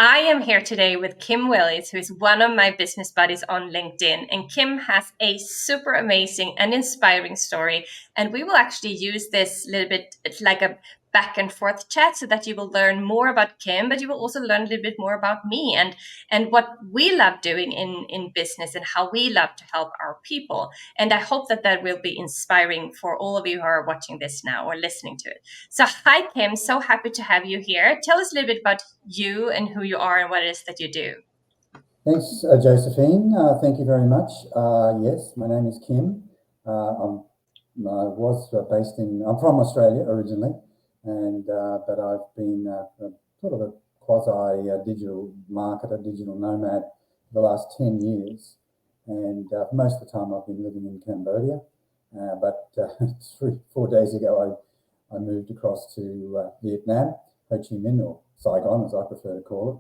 I am here today with Kim Willis, who is one of my business buddies on LinkedIn. And Kim has a super amazing and inspiring story. And we will actually use this little bit like a back and forth chat so that you will learn more about Kim, but you will also learn a little bit more about me and what we love doing in business and how we love to help our people. And I hope that that will be inspiring for all of you who are watching this now or listening to it. So, hi, Kim. So happy to have you here. Tell us a little bit about you and who you are and what it is that you do. Thanks, Josephine. Thank you very much. Yes, my name is Kim. I'm from Australia originally, but I've been sort of a quasi digital marketer, digital nomad for the last 10 years. And most of the time I've been living in Cambodia. But 4 days ago, I moved across to Vietnam, Ho Chi Minh, or Saigon, as I prefer to call it.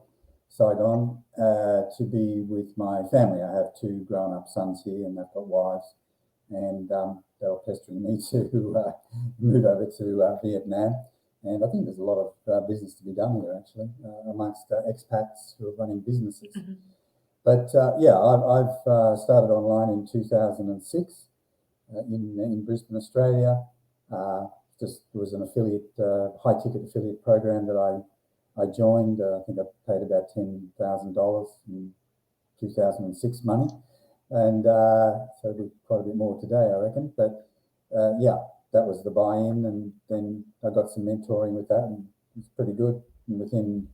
Saigon to be with my family. I have two grown-up sons here, and they've got wives, and they were pestering me to move over to Vietnam. And I think there's a lot of business to be done here, actually, amongst expats who are running businesses. Mm-hmm. But I've started online in 2006 in Brisbane, Australia. Just was an affiliate, high-ticket affiliate program that I joined. I think I paid about $10,000 in 2006 money, and so it'll be quite a bit more today, I reckon. But that was the buy-in, and then I got some mentoring with that, and it was pretty good. And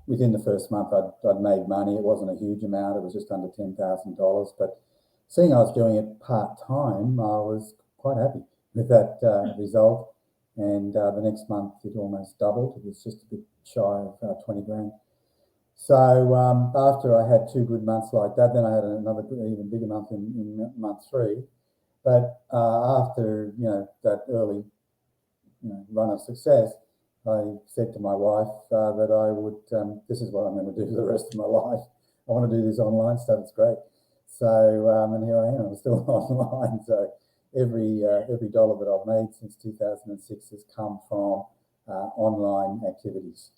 within the first month, I'd made money. It wasn't a huge amount; it was just under $10,000. But seeing I was doing it part-time, I was quite happy with that result. And the next month it almost doubled. It was just a bit shy of 20 grand. So after I had 2 good months like that, then I had another even bigger month in month 3. But after that early run of success, I said to my wife that I would. This is what I'm going to do for the rest of my life. I want to do this online stuff. It's great. So and here I am. I'm still online. So every dollar that I've made since 2006 has come from online activities.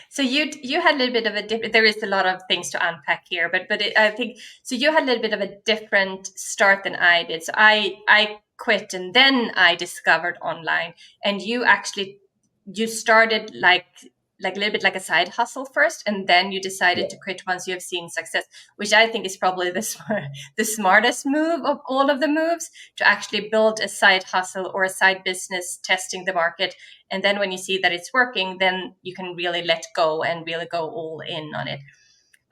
So you had a little bit of a different. There is a lot of things to unpack here, but I think so. You had a little bit of a different start than I did. So I quit and then I discovered online, and you started like a little bit like a side hustle first, and then you decided to quit once you have seen success, which I think is probably the smartest move of all of the moves, to actually build a side hustle or a side business, testing the market. And then when you see that it's working, then you can really let go and really go all in on it.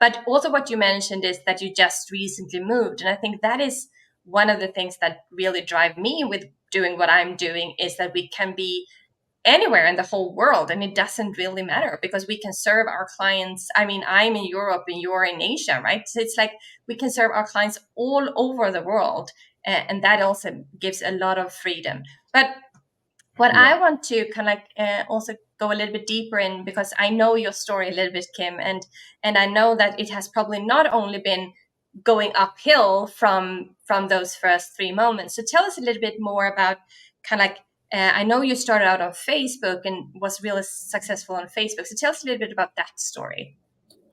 But also what you mentioned is that you just recently moved. And I think that is one of the things that really drive me with doing what I'm doing, is that we can be anywhere in the whole world, and it doesn't really matter because we can serve our clients. I mean, I'm in Europe and you're in Asia, right? So it's like we can serve our clients all over the world, and that also gives a lot of freedom. But what I want to kind of like also go a little bit deeper in, because I know your story a little bit, Kim, and I know that it has probably not only been going uphill from those first 3 moments. So tell us a little bit more about kind of like I know you started out on Facebook and was really successful on Facebook. So tell us a little bit about that story.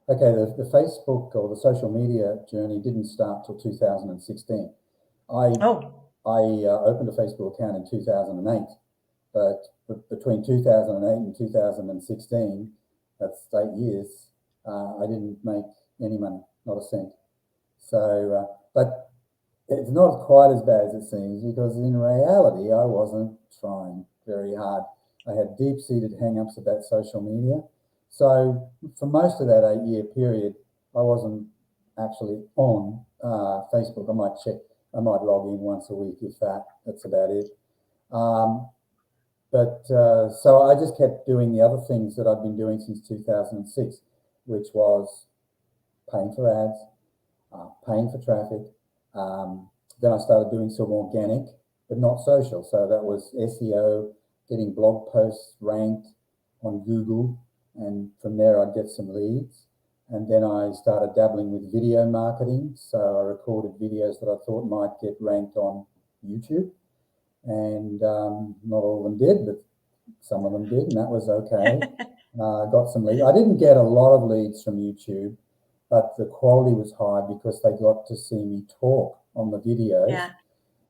Okay, the Facebook or the social media journey didn't start till 2016. I opened a Facebook account in 2008, but between 2008 and 2016, that's 8 years, I didn't make any money, not a cent. So, but it's not quite as bad as it seems, because in reality, I wasn't trying very hard. I had deep-seated hang-ups about social media. So for most of that 8-year period, I wasn't actually on Facebook. I might log in once a week, if that. That's about it. So I just kept doing the other things that I'd been doing since 2006, which was paying for ads, paying for traffic. Then I started doing some organic, but not social. So that was SEO, getting blog posts ranked on Google, and from there I'd get some leads. And then I started dabbling with video marketing. So I recorded videos that I thought might get ranked on YouTube. And not all of them did, but some of them did, and that was okay. Got some leads. I didn't get a lot of leads from YouTube, but the quality was high because they got to see me talk on the videos. Yeah.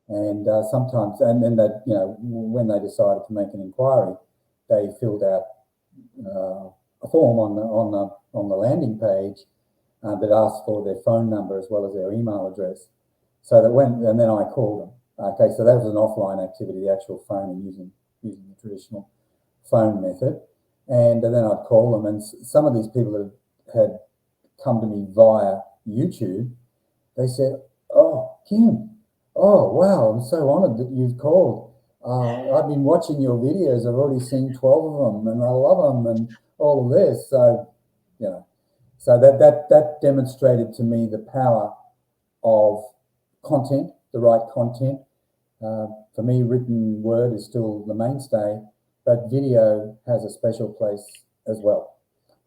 And sometimes, and then that, you know, when they decided to make an inquiry, they filled out a form on the landing page that asked for their phone number as well as their email address. So that and then I called them. Okay, so that was an offline activity, the actual phone, using the traditional phone method. And then I'd call them, and some of these people that had come to me via YouTube, they said, "Oh, Kim, oh, wow, I'm so honoured that you've called. I've been watching your videos. I've already seen 12 of them, and I love them, and all of this." So, you know, so that demonstrated to me the power of content, the right content. For me, written word is still the mainstay, but video has a special place as well.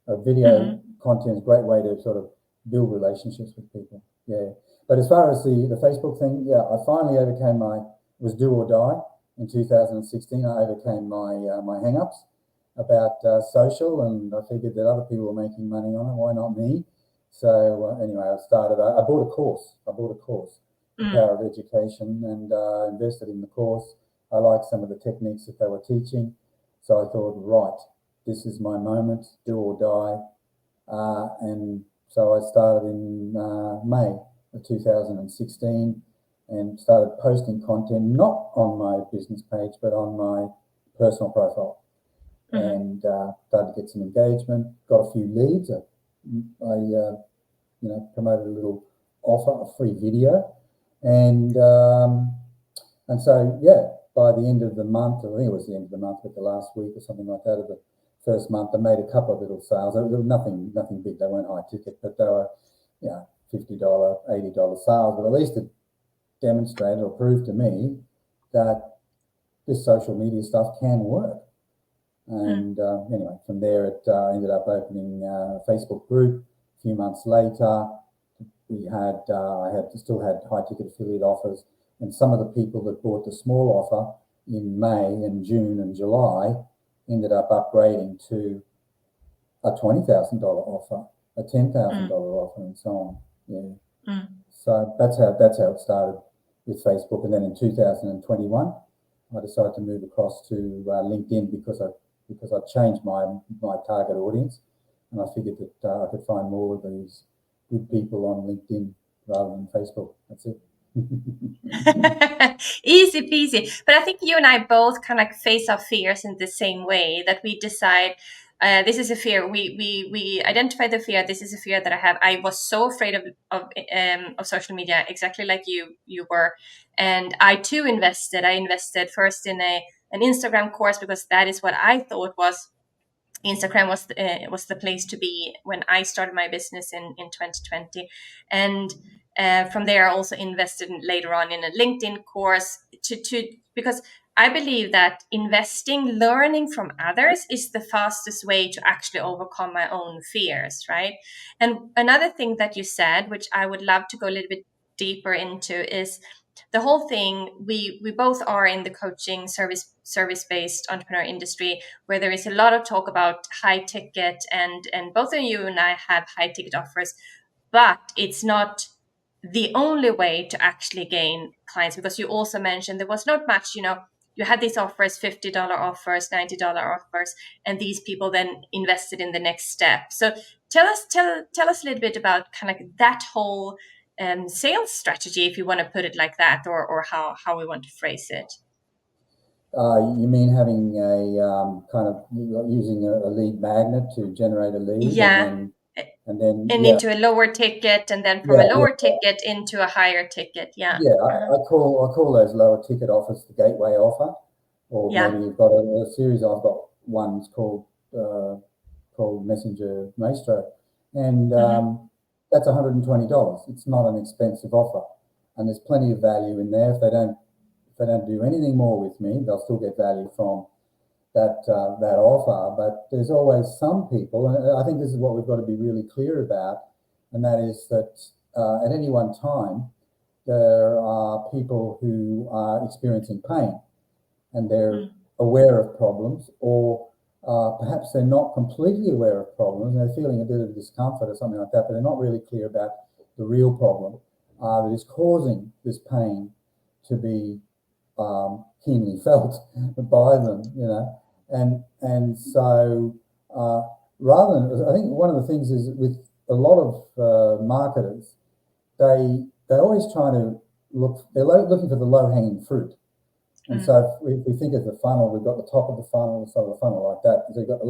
Video content is a great way to sort of build relationships with people. Yeah. But as far as the Facebook thing, yeah, I finally overcame it was do or die in 2016. I overcame my hang-ups about social, and I figured that other people were making money on it. Why not me? So anyway, I bought a course. The Power of Education, and invested in the course. I liked some of the techniques that they were teaching. So I thought, right, this is my moment, do or die. And so I started in May of 2016 and started posting content, not on my business page, but on my personal profile. And started to get some engagement, got a few leads. I promoted a little offer, a free video. And so, yeah, by the end of the month, I think it was the end of the month, but the last week or something like that of the first month, I made a couple of little sales. There was nothing big. They weren't high ticket, but they were, $50, $80 sales. But at least it demonstrated or proved to me that this social media stuff can work. And anyway, from there, it ended up opening a Facebook group. A few months later, I still had high ticket affiliate offers, and some of the people that bought the small offer in May and June and July ended up upgrading to a $20,000 offer, a $10,000 offer, and so on. Yeah. So that's how it started with Facebook, and then in 2021, I decided to move across to LinkedIn because I changed my target audience, and I figured that I could find more of these good people on LinkedIn rather than Facebook. That's it. Easy peasy. But I think you and I both kind of like face our fears in the same way, that we decide this is a fear. We identify the fear. This is a fear that I have. I was so afraid of social media, exactly like you were, and I too invested. I invested first in an Instagram course because that is what I thought was. Instagram was the place to be when I started my business in 2020, and from there I also invested later on in a LinkedIn course to because I believe that learning from others is the fastest way to actually overcome my own fears, right? And another thing that you said, which I would love to go a little bit deeper into, is the whole thing. We both are in the coaching service based entrepreneur industry, where there is a lot of talk about high ticket, and both of you and I have high ticket offers, but it's not the only way to actually gain clients, because you also mentioned there was not much, you had these offers, $50 offers, $90 offers, and these people then invested in the next step. So tell us a little bit about kind of that whole sales strategy, if you want to put it like that, or how we want to phrase it. You mean having a kind of using a lead magnet to generate a lead, Yeah. and then Into a lower ticket, and then from a lower ticket into a higher ticket. Yeah. Yeah, I call those lower ticket offers the gateway offer, or maybe you've got a series. I've got ones called Messenger Maestro, and that's $120. It's not an expensive offer, and there's plenty of value in there. If they don't do anything more with me, they'll still get value from that offer. But there's always some people, and I think this is what we've got to be really clear about, and that is that at any one time, there are people who are experiencing pain, and they're aware of problems, or perhaps they're not completely aware of problems, they're feeling a bit of discomfort or something like that, but they're not really clear about the real problem that is causing this pain to be keenly felt by them, and so rather than, I think one of the things is with a lot of marketers, they're always trying to they're looking for the low-hanging fruit. And so if we think of the funnel, we've got the top of the funnel, the side of the funnel like that. So you've got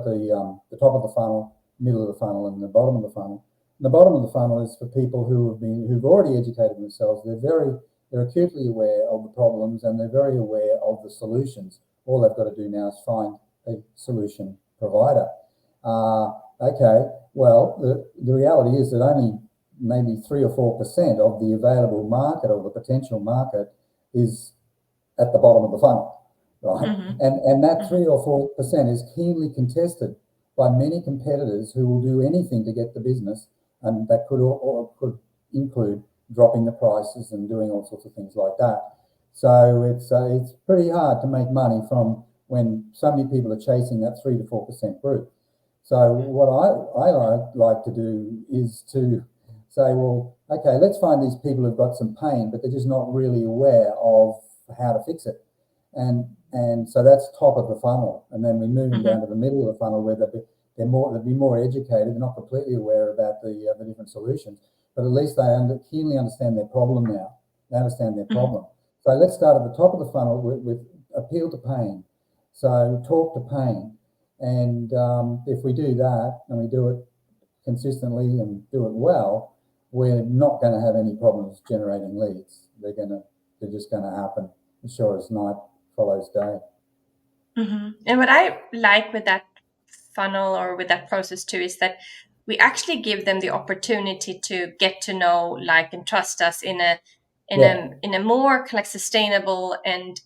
the you got the top of the funnel, middle of the funnel, and the bottom of the funnel. And the bottom of the funnel is for people who've already educated themselves. They're acutely aware of the problems, and they're very aware of the solutions. All they've got to do now is find a solution provider. Okay, well, the reality is that only maybe 3 or 4% of the available market or the potential market is at the bottom of the funnel, right? And that 3 or 4% is keenly contested by many competitors who will do anything to get the business, and that could include dropping the prices and doing all sorts of things like that. So it's pretty hard to make money from when so many people are chasing that 3 to 4% group. So what I like to do is to say, well, okay, let's find these people who've got some pain, but they're just not really aware of how to fix it. And so that's top of the funnel. And then we move them down to the middle of the funnel where they'll be more educated. They're not completely aware about the different solutions, but at least they keenly understand their problem now. They understand their problem. So let's start at the top of the funnel with appeal to pain. So talk to pain. And if we do that and we do it consistently and do it well, we're not going to have any problems generating leads. They're just going to happen as sure as night follows day. And what I like with that funnel or with that process too is that we actually give them the opportunity to get to know, like, and trust us in a more like sustainable and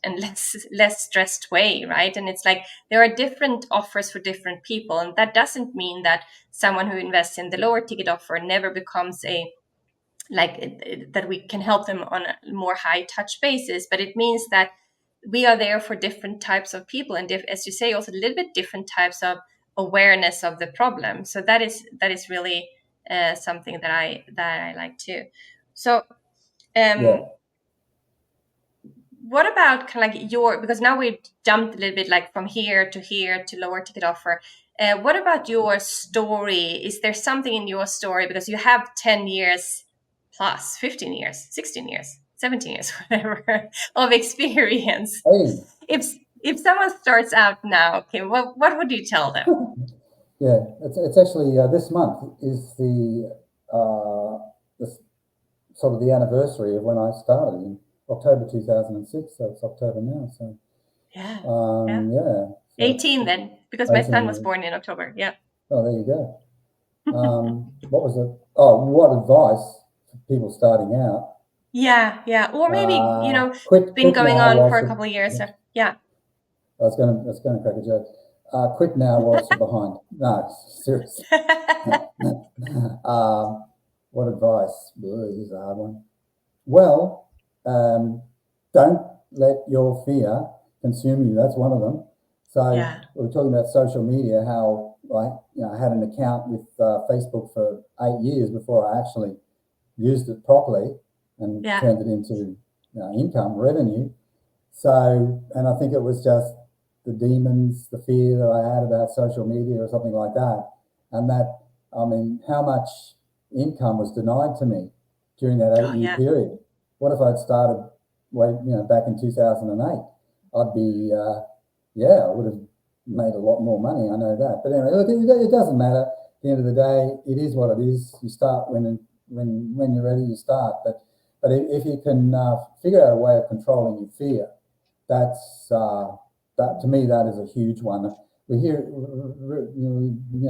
less stressed way, right? And it's like there are different offers for different people, and that doesn't mean that someone who invests in the lower ticket offer never becomes that we can help them on a more high touch basis, but it means that we are there for different types of people, and as you say, also a little bit different types of awareness of the problem. So that is really something that I like too. So what about kind of like because now we've jumped a little bit like from here to lower ticket offer. What about your story? Is there something in your story, because you have 10 years plus, 15 years, 16 years, 17 years, whatever, of experience? Hey. If someone starts out now, okay, what would you tell them? Yeah, it's actually this month is the sort of the anniversary of when I started in October 2006. So it's October now. So yeah. So 18 then, because my son was born in October. Yeah. Oh, there you go. What was it? Oh, what advice for people starting out? Yeah. Or maybe, quit been going now on for a couple of years. Yeah. I was going to crack a joke. Quit now whilst you're behind. No, seriously. What advice? This is a hard one. Well, don't let your fear consume you. That's one of them. So we were talking about social media, how I had an account with Facebook for 8 years before I actually used it properly and turned it into income, revenue. So, and I think it was just the demons, the fear that I had about social media or something like that. And that, I mean, how much income was denied to me during that 8-year period? What if I'd started back in 2008? I'd be, I would have made a lot more money. I know that. But anyway, look, it doesn't matter. At the end of the day, it is what it is. You start when you're ready, you start. But if you can figure out a way of controlling your fear, that's that to me, that is a huge one. We hear,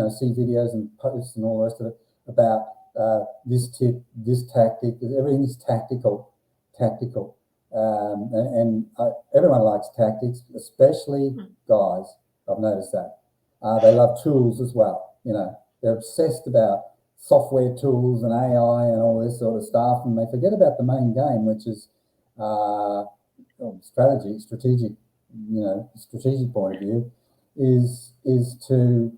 see videos and posts and all the rest of it about this tip, this tactic. Everything is tactical. Everyone likes tactics, especially guys. I've noticed that. They love tools as well. They're obsessed about software tools and AI and all this sort of stuff, and they forget about the main game, which is strategic point of view. is to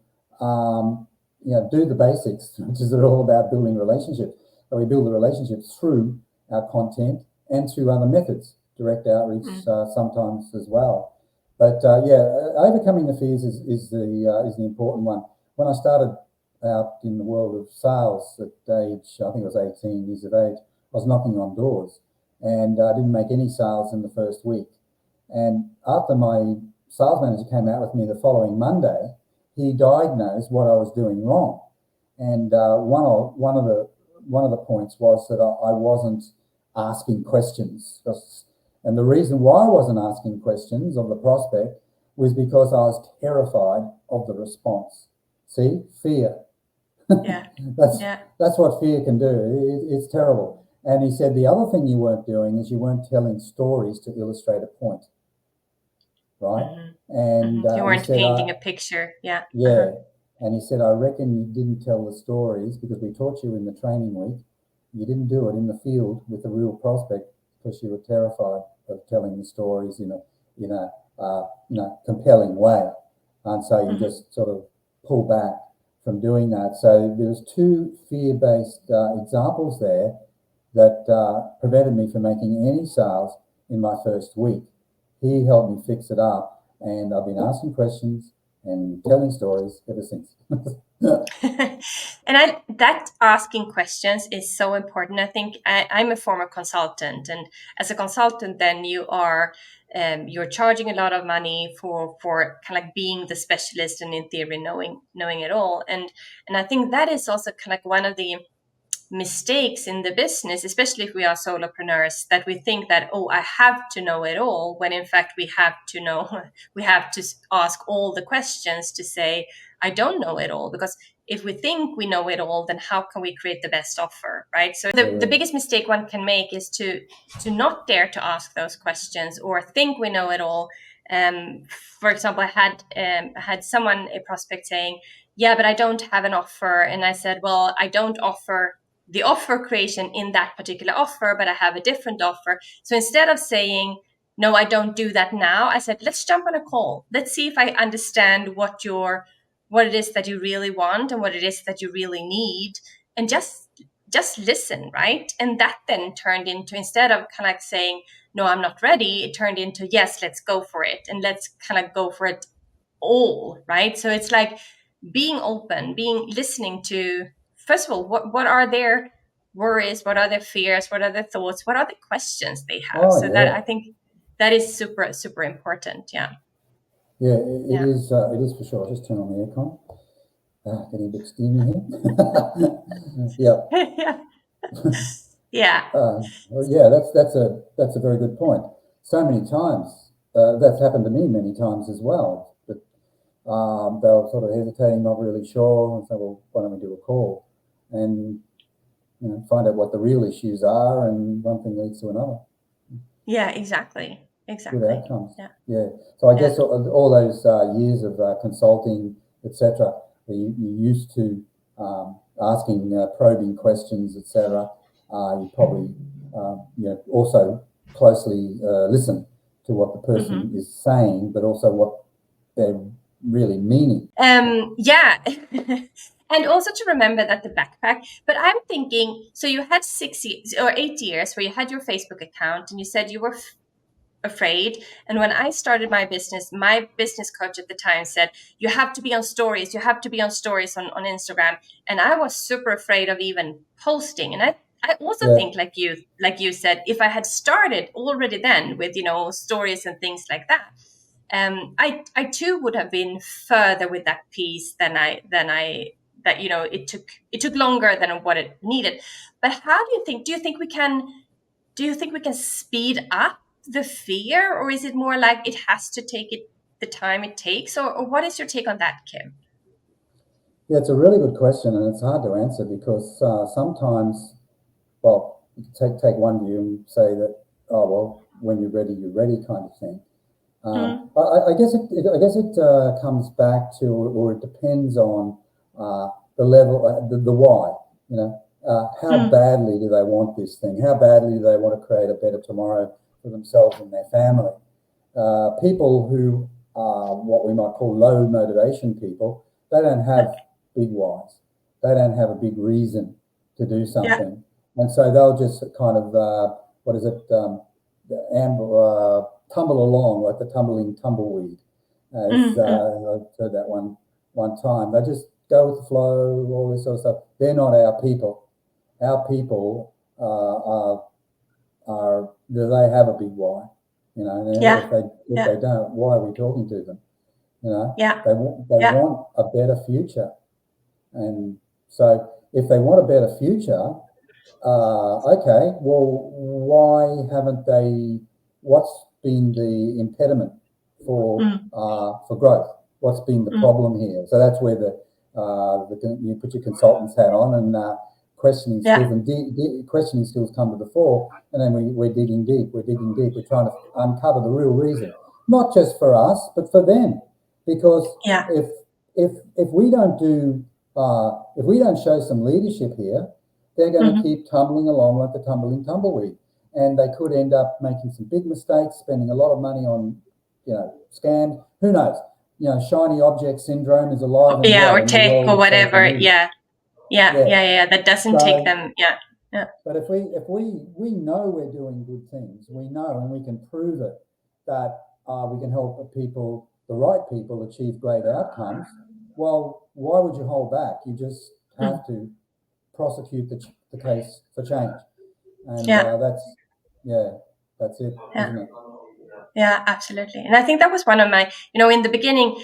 do the basics, which is all about building relationships. So we build the relationships through our content and through other methods, direct outreach sometimes as well. But overcoming the fears is the important one. When I started out in the world of sales at age, I think I was 18 years of age, I was knocking on doors, and I didn't make any sales in the first week. And after my sales manager came out with me the following Monday, he diagnosed what I was doing wrong. And one of the points was that I wasn't asking questions. And the reason why I wasn't asking questions of the prospect was because I was terrified of the response. See, fear. Yeah. That's what fear can do. It's terrible. And he said the other thing you weren't doing is you weren't telling stories to illustrate a point, right? Mm-hmm. And you weren't painting a picture. Yeah. Yeah. And he said, I reckon you didn't tell the stories because we taught you in the training week. You didn't do it in the field with the real prospect because you were terrified of telling the stories in a compelling way. And so you just sort of pull back from doing that. So there's two fear-based examples there that prevented me from making any sales in my first week. He helped me fix it up, and I've been asking questions and telling stories ever since. And that asking questions is so important. I think I'm a former consultant, and as a consultant, then you're charging a lot of money for kind of like being the specialist and in theory knowing it all. And I think that is also kind of like one of the mistakes in the business, especially if we are solopreneurs, that we think that, oh, I have to know it all, when in fact we have to ask all the questions to say, I don't know it all. Because if we think we know it all, then how can we create the best offer, right? So the biggest mistake one can make is to not dare to ask those questions or think we know it all. For example, I had someone, a prospect, saying, yeah, but I don't have an offer. And I said, well, I don't offer the offer creation in that particular offer, but I have a different offer. So instead of saying, no, I don't do that now, I said, let's jump on a call. Let's see if I understand what it is that you really want and what it is that you really need. And just listen, right? And that then turned into, instead of kind of like saying, no, I'm not ready, it turned into, yes, let's go for it. And let's kind of go for it all, right? So it's like being open, listening to, first of all, what are their worries, what are their fears, what are their thoughts, what are the questions they have. That, I think that is super, super important. Yeah. Yeah, it is for sure. I'll just turn on the aircon. Getting a bit steamy here. Yeah. That's a very good point. So many times that's happened to me many times as well. But they were sort of hesitating, not really sure, and say, well, why don't we do a call and find out what the real issues are, and one thing leads to another. Yeah, exactly. Good outcomes. Yeah. So I guess all those years of consulting, etc., you used to asking probing questions, etc. You probably also closely listen to what the person is saying, but also what they're really meaning. Yeah. And also to remember that the backpack, but I'm thinking, so you had 6 years or 8 years where you had your Facebook account and you said you were afraid. And when I started my business coach at the time said, you have to be on stories, on Instagram. And I was super afraid of even posting. And I also think like you said, if I had started already then with, stories and things like that, I too would have been further with that piece than it took longer than what it needed. But how do you think we can speed up the fear, or is it more like it has to take the time it takes, or what is your take on that, Kim? Yeah, it's a really good question, and it's hard to answer because sometimes, well, you can take one view and say that, oh well, when you're ready, kind of thing. I guess it comes back to, or it depends on the level, the why. How badly do they want this thing? How badly do they want to create a better tomorrow for themselves and their family? People who what we might call low motivation people, they don't have big whys. They don't have a big reason to do Yeah. something. And so they'll just kind of, what is it, tumble along like the tumbling tumbleweed. As I've heard that one time. They just go with the flow, all this sort of stuff. They're not our people. Our people do they have a big why? You know, Yeah. if they don't, why are we talking to them? You know, Yeah. they want a better future, and so if they want a better future, okay, well, why haven't they? What's been the impediment for growth? What's been the problem here? So that's where you put your consultant's hat on, and questioning skills and questioning skills come to the fore, and then we're digging deep. We're digging deep. We're trying to uncover the real reason, not just for us, but for them, because if we don't do if we don't show some leadership here, they're going to keep tumbling along like the tumbling tumbleweed, and they could end up making some big mistakes, spending a lot of money on, scam. Who knows? Shiny object syndrome is alive and well or in the tech world or of social whatever. media. That doesn't take So, them. but if we know we're doing good things, we know and we can prove it that we can help people, the right people, achieve great outcomes. Well, why would you hold back? You just have to prosecute the case for change, and that's it, isn't it? Yeah, absolutely. And I think that was one of my, in the beginning,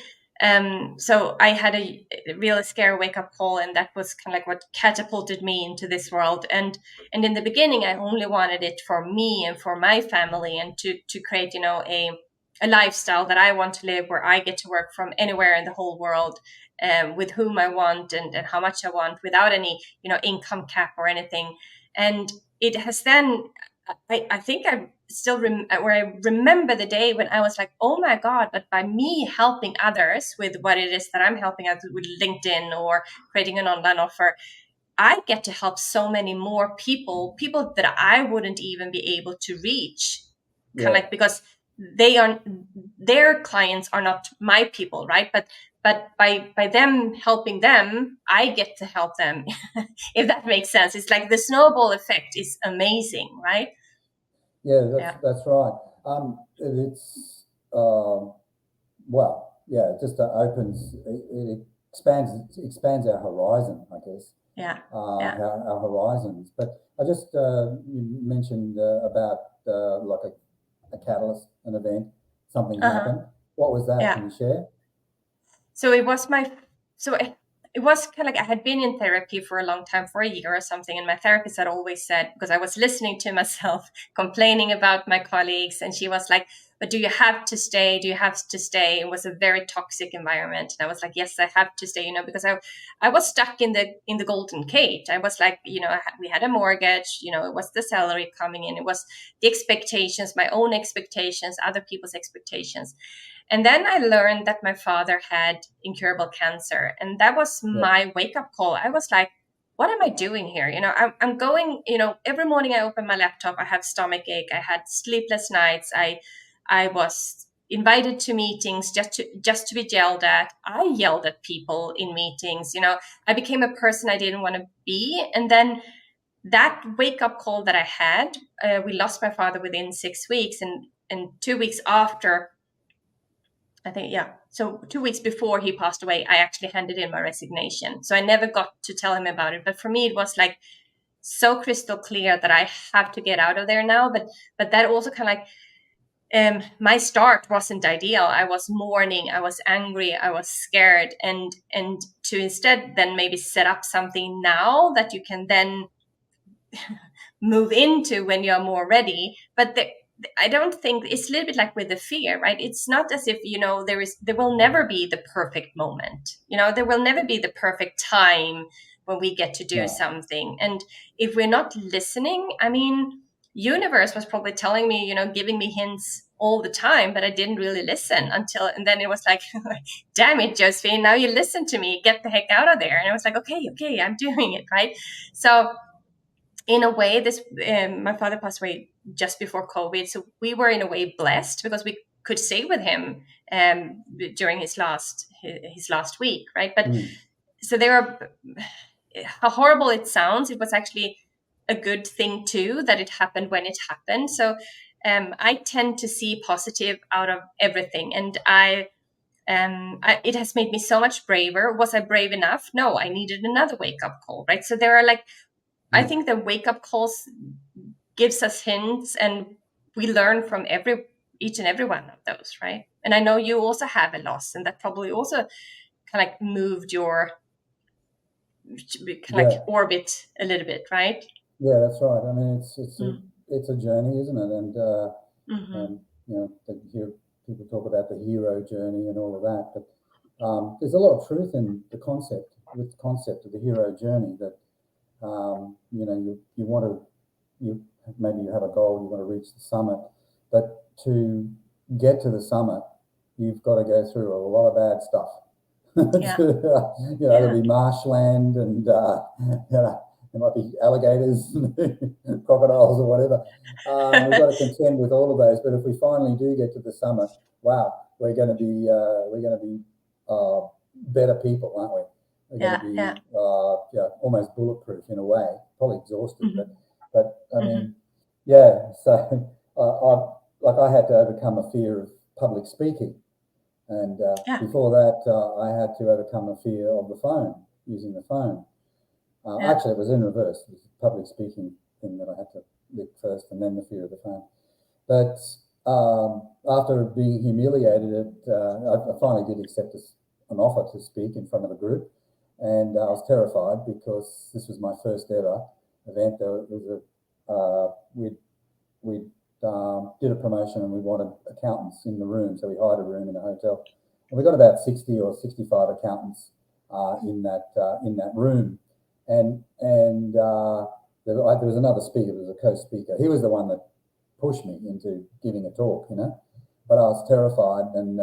so I had a real scary wake up call, and that was kind of like what catapulted me into this world. And in the beginning, I only wanted it for me and for my family, and to create, a lifestyle that I want to live, where I get to work from anywhere in the whole world, with whom I want and how much I want, without any, income cap or anything. And it has then, I think I still where I remember the day when I was like, oh my God, but by me helping others with what it is that I'm helping others with, LinkedIn or creating an online offer, I get to help so many more people that I wouldn't even be able to reach, kind of like, because their clients are not my people, right? But by them helping them, I get to help them. If that makes sense. It's like the snowball effect is amazing, right? That's right. It's it just opens, it expands our horizon, I guess. Our horizons. But I just you mentioned about like a catalyst, an event, something happened. What was that? Can you share? So it was it was kind of like I had been in therapy for a long time, for a year or something, and my therapist had always said, because I was listening to myself complaining about my colleagues, and she was like, but do you have to stay? Do you have to stay? It was a very toxic environment. And I was like, yes, I have to stay, because I was stuck in the golden cage. I was like, we had a mortgage, it was the salary coming in, it was the expectations, my own expectations, other people's expectations. And then I learned that my father had incurable cancer. And that was my wake up call. I was like, what am I doing here? I'm going, every morning I open my laptop, I have stomach ache. I had sleepless nights. I was invited to meetings just to be yelled at. I yelled at people in meetings. I became a person I didn't want to be. And then that wake up call that I had, we lost my father within 6 weeks, and 2 weeks after, I think, yeah. So 2 weeks before he passed away, I actually handed in my resignation. So I never got to tell him about it. But for me, it was like so crystal clear that I have to get out of there now. But that also kind of like, my start wasn't ideal. I was mourning, I was angry, I was scared, and to instead then maybe set up something now that you can then move into when you're more ready. But I don't think it's a little bit like with the fear, right? It's not as if, there will never be the perfect moment. There will never be the perfect time when we get to do something. And if we're not listening, I mean, universe was probably telling me, giving me hints all the time, but I didn't really listen and then it was like, damn it, Josephine, now you listen to me, get the heck out of there. And I was like, okay, I'm doing it, right? So in a way, this my father passed away just before COVID, so we were in a way blessed because could say with him during his last week, right? But so there are, how horrible it sounds, it was actually a good thing too that it happened when it happened. So I tend to see positive out of everything, and it has made me so much braver. Was I brave enough? No, I needed another wake up call, right? So there are like, I think the wake up calls gives us hints, and we learn from each and every one of those, right? And I know you also have a loss, and that probably also kind of like moved your kind of like orbit a little bit, right? Yeah, that's right. I mean, it's a journey, isn't it? And you know, hear people talk about the hero journey and all of that, but there's a lot of truth in the concept of the hero journey. That you know, you want to, maybe you have a goal, you want to reach the summit, but to get to the summit, you've got to go through a lot of bad stuff. Yeah. You know, there'll be marshland, and you know, there might be alligators, crocodiles, or whatever. We've got to contend with all of those. But if we finally do get to the summit, wow, we're going to be better people, aren't we? We're going to be almost bulletproof in a way. Probably exhausted, but I mean, yeah. So I had to overcome a fear of public speaking. And before that, I had to overcome a fear of the phone, using the phone. Actually, it was in reverse. It was the public speaking thing that I had to lick first, and then the fear of the phone. But after being humiliated, I finally did accept an offer to speak in front of a group, and I was terrified because this was my first ever event. There was we did a promotion, and we wanted accountants in the room, so we hired a room in a hotel, and we got about 60 or 65 accountants in that room, and there was another speaker. There was a co-speaker. He was the one that pushed me into giving a talk, you know, but I was terrified, and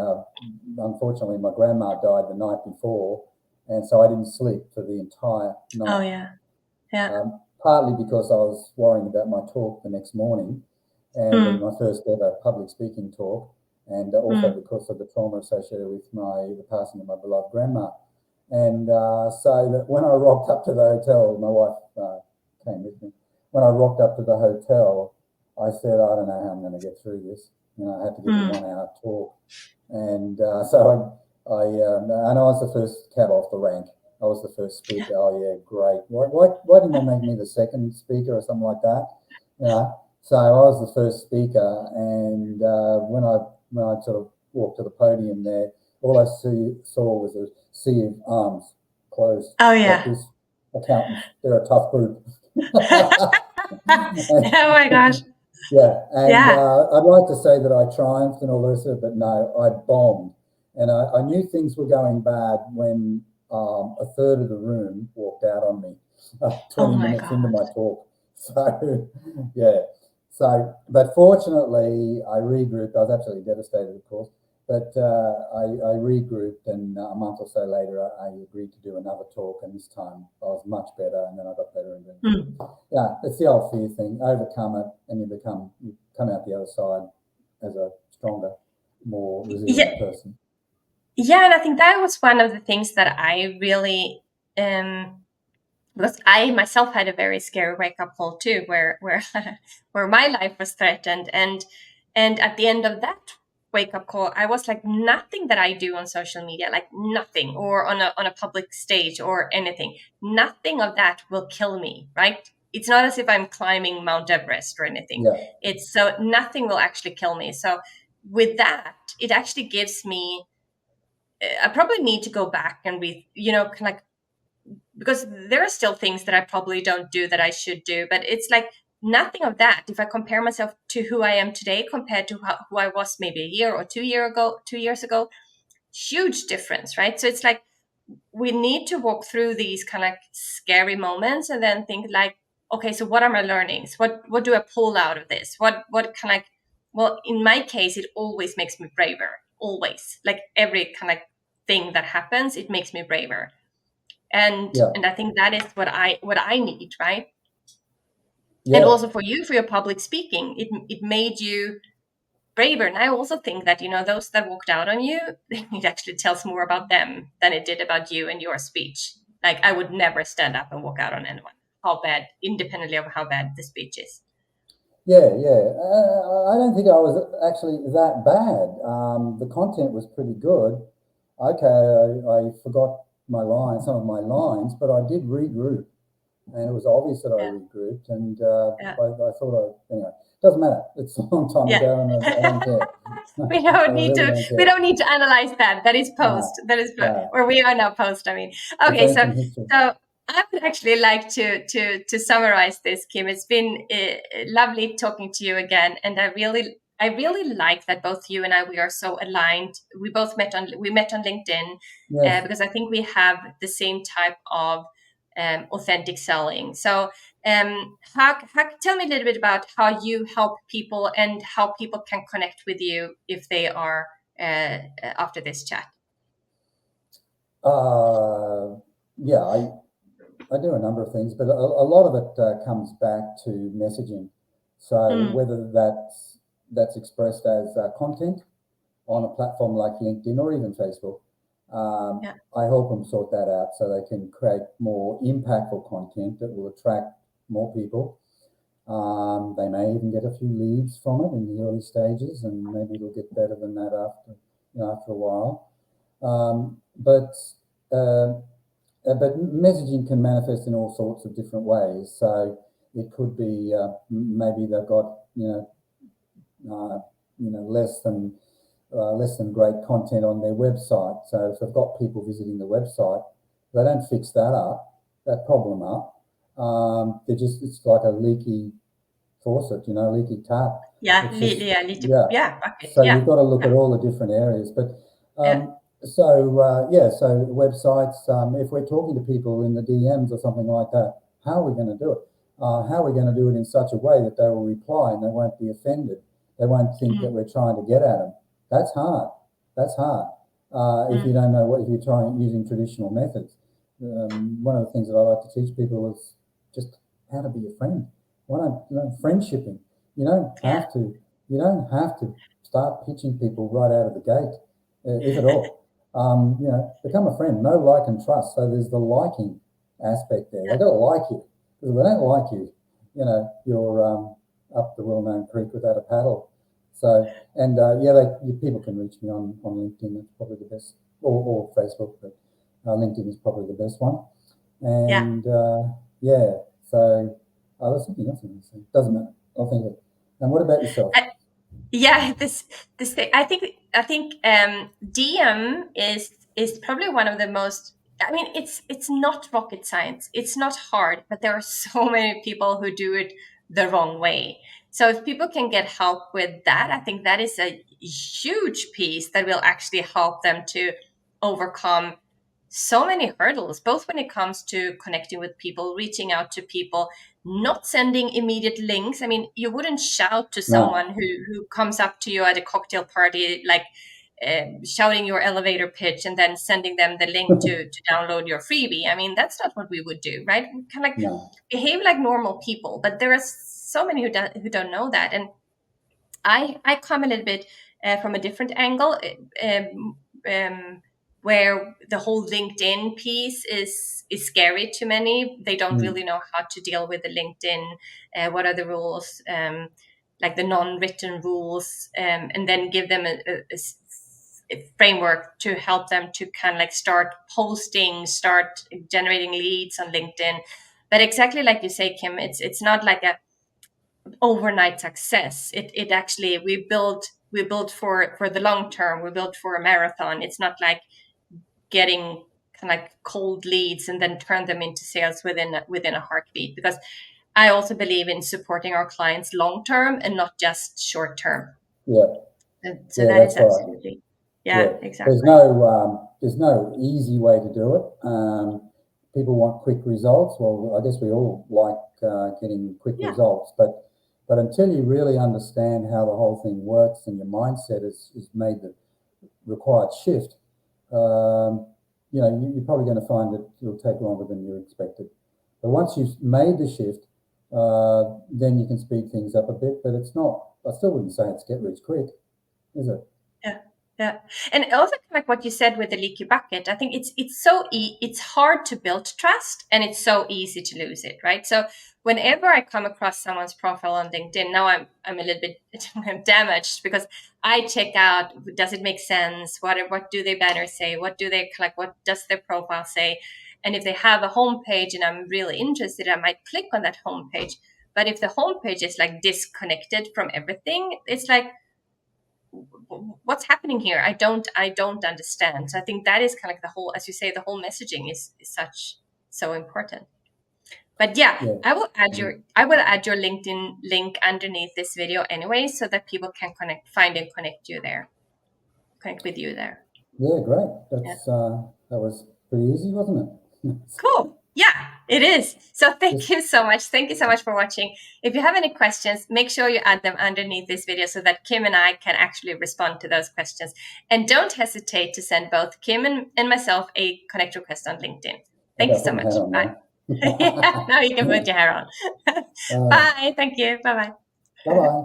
unfortunately my grandma died the night before, and so I didn't sleep for the entire night. Oh yeah. Partly because I was worrying about my talk the next morning, and my first ever public speaking talk, and also because of the trauma associated with the passing of my beloved grandma. And so that when I rocked up to the hotel, my wife came with me. When I rocked up to the hotel, I said, I don't know how I'm going to get through this. You know, I had to give a 1 hour talk, and so I was the first cab off the rank. I was the first speaker. Oh yeah, great. Why didn't they make me the second speaker or something like that? You know. So I was the first speaker, and when I sort of walked to the podium there, all I saw was a sea of arms closed. Oh yeah. Like this, accountants, they're a tough group. Oh my gosh. Yeah, and I'd like to say that I triumphed and all the rest of it, but no, I bombed. And I knew things were going bad when a third of the room walked out on me 20 minutes into my talk. So, yeah. So, but fortunately, I regrouped. I was absolutely devastated, of course, but I regrouped, and a month or so later, I agreed to do another talk, and this time I was much better, and then I got better. And yeah, it's the old fear thing. Overcome it, and you come out the other side as a stronger, more resilient person. Yeah, and I think that was one of the things that I really, because I myself had a very scary wake up call too, where where my life was threatened, and at the end of that wake up call, I was like, nothing that I do on social media, like nothing, or on a public stage or anything, nothing of that will kill me, right? It's not as if I'm climbing Mount Everest or anything. Yeah. It's so nothing will actually kill me. So with that, it actually gives me, I probably need to go back and be, kind of like, because there are still things that I probably don't do that I should do, but it's like nothing of that. If I compare myself to who I am today compared to who I was maybe a year or 2 years ago, huge difference, right? So it's like we need to walk through these kind of like scary moments and then think like, okay, so what are my learnings? What do I pull out of this? What kind of like, well, in my case, it always makes me braver. Always, like every kind of like thing that happens, it makes me braver. And I think that is what I need, right? Yeah. And also for you, for your public speaking, it made you braver. And I also think that, those that walked out on you, it actually tells more about them than it did about you and your speech. Like, I would never stand up and walk out on anyone, how bad, independently of how bad the speech is. Yeah, yeah. I don't think I was actually that bad. The content was pretty good. Okay, I forgot some of my lines, but I did regroup, and it was obvious that I Yeah, regrouped, and yeah, I thought anyway. Doesn't matter. It's a long time yeah. ago, and I don't care. we I don't need really to don't we care. don't need to analyze that. That is No, post. That is no. where we are now post. I mean, It's okay. So ancient history. so I would actually like to summarize this, Kim. It's been lovely talking to you again, and I really like that both you and I, we are so aligned. We met on LinkedIn, Yes. because I think we have the same type of authentic selling. So tell me a little bit about how you help people and how people can connect with you if they are after this chat. Uh, yeah, I do a number of things, but a lot of it comes back to messaging. So Mm, whether that's expressed as content on a platform like LinkedIn or even Facebook, yeah. I help them sort that out so they can create more impactful content that will attract more people. They may even get a few leads from it in the early stages, and maybe it'll get better than that after a while. Uh, but messaging can manifest in all sorts of different ways. So it could be maybe they've got less than great content on their website. So if they've got people visiting the website, they don't fix that problem up. It's like a leaky faucet, leaky tap. Yeah, It's just little, yeah. yeah, bucket, So yeah, you've got to look yeah, at all the different areas, but yeah, so websites. If we're talking to people in the DMs or something like that, how are we going to do it? How are we going to do it in such a way that they will reply and they won't be offended? They won't think that mm, we're trying to get at them. That's hard. That's hard. If you mm, don't know if you're trying using traditional methods. One of the things that I like to teach people is just how to be a friend. Why don't friendshipping? You don't yeah, have to. You don't have to start pitching people right out of the gate, if at all. Become a friend, know, like, and trust. So there's the liking aspect there. They yeah, got to like you, because if they don't like you, you're up the well-known creek without a paddle. So, and people can reach me on LinkedIn. That's probably the best, or Facebook, but LinkedIn is probably the best one. yeah. And yeah, so there's something else I'm going to say. Doesn't matter. I'll think of it. And what about yourself? Yeah, this thing. I think DM is probably one of the most. I mean, it's not rocket science. It's not hard, but there are so many people who do it the wrong way. So if people can get help with that, I think that is a huge piece that will actually help them to overcome so many hurdles, both when it comes to connecting with people, reaching out to people, not sending immediate links. I mean, you wouldn't shout to No. someone who comes up to you at a cocktail party, like shouting your elevator pitch and then sending them the link to download your freebie. I mean, that's not what we would do, right? We kind of like No. behave like normal people, but there are so many who don't know that. And I come a little bit from a different angle, um, where the whole LinkedIn piece is scary to many. They don't Mm. really know how to deal with the LinkedIn. What are the rules, like the non-written rules, and then give them a framework to help them to kind of like start posting, start generating leads on LinkedIn. But exactly like you say, Kim, it's not like a overnight success. It actually we build for the long term. We build for a marathon. It's not like getting kind of like cold leads and then turn them into sales within a heartbeat. Because I also believe in supporting our clients long term and not just short term. Yeah. And so Yeah, that is that's right. absolutely, Yeah, yeah, exactly. there's no easy way to do it. People want quick results. Well, I guess we all like getting quick Yeah, results, but until you really understand how the whole thing works and your mindset is made the required shift, you're probably going to find that it'll take longer than you expected. But once you've made the shift, then you can speed things up a bit. But it's not. I still wouldn't say it's get rich quick. is it? Yeah, yeah, and also like what you said with the leaky bucket, I think it's hard to build trust, and it's so easy to lose it, right? So whenever I come across someone's profile on LinkedIn, now I'm a little bit damaged because I check out, does it make sense? What do they banner say? What do they like? What does their profile say? And if they have a homepage and I'm really interested, I might click on that homepage. But if the homepage is like disconnected from everything, it's like, what's happening here? I don't understand. So I think that is kind of like the whole, as you say, the whole messaging is such so important. But yeah, Yeah. I will add your LinkedIn link underneath this video anyway, so that people can find and connect with you there. Yeah, great. Yeah. That was pretty easy, wasn't it? Cool. Yeah, it is. So thank Just you so much. Thank you so much for watching. If you have any questions, make sure you add them underneath this video so that Kim and I can actually respond to those questions. And don't hesitate to send both Kim and myself a connect request on LinkedIn. I Thank you better so put my hat much. on Bye. Yeah, now. now you can put your hair on. uh, Bye. Thank you. Bye bye. bye bye.